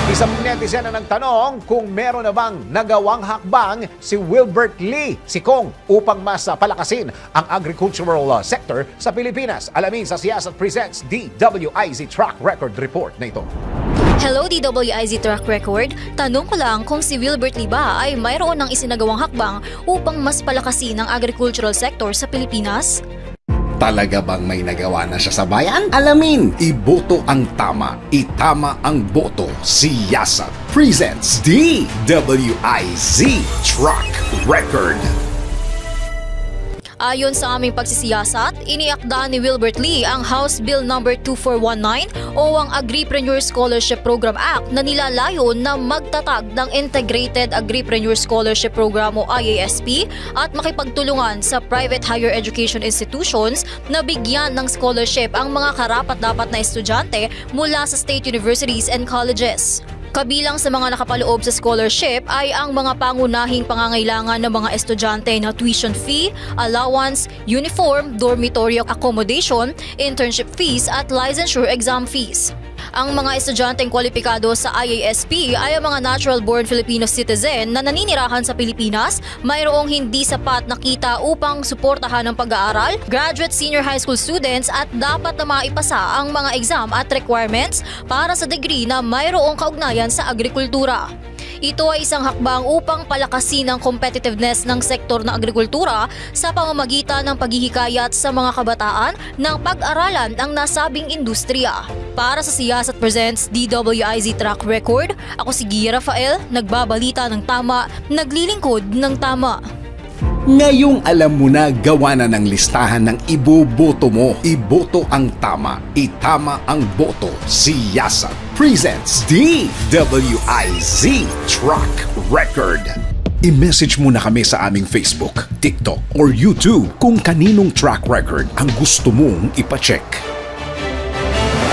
Isang netizen na nagtanong kung meron na bang nagawang hakbang si Wilbert Lee, si Kong, upang mas palakasin ang agricultural sector sa Pilipinas. Alamin sa Siyasat Presents DWIZ Track Record Report na ito. Hello DWIZ Track Record, tanong ko lang kung si Wilbert Lee ba ay mayroon ng isinagawang hakbang upang mas palakasin ang agricultural sector sa Pilipinas? Talaga bang may nagawa na siya sa bayan? Alamin! Iboto ang tama, itama ang boto. Siyasat presents DWIZ Track Record. Ayon sa aming pagsisiyasat, iniakda ni Wilbert Lee ang House Bill No. 2419 o ang Agripreneur Scholarship Program Act na nilalayon na magtatag ng Integrated Agripreneur Scholarship Program o IASP at makipagtulungan sa private higher education institutions na bigyan ng scholarship ang mga karapat-dapat na estudyante mula sa state universities and colleges. Kabilang sa mga nakapaloob sa scholarship ay ang mga pangunahing pangangailangan ng mga estudyante na tuition fee, allowance, uniform, dormitory accommodation, internship fees at licensure exam fees. Ang mga estudyanteng kwalipikado sa IASP ay ang mga natural-born Filipino citizen na naninirahan sa Pilipinas, mayroong hindi sapat na kita upang suportahan ang pag-aaral, graduate senior high school students at dapat na maipasa ang mga exam at requirements para sa degree na mayroong kaugnayan sa agrikultura. Ito ay isang hakbang upang palakasin ang competitiveness ng sektor ng agrikultura sa pamamagitan ng paghihikayat sa mga kabataan ng pag-aralan ang nasabing industriya. Para sa Siyasat Presents DWIZ Track Record, ako si Gia Rafael, nagbabalita ng tama, naglilingkod ng tama. Ngayong alam mo na, gawa na ng listahan ng iboboto mo. Iboto ang tama, itama ang boto. Siyasat presents DWIZ Track Record. I-message mo na kami sa aming Facebook, TikTok or YouTube kung kaninong track record ang gusto mong ipacheck.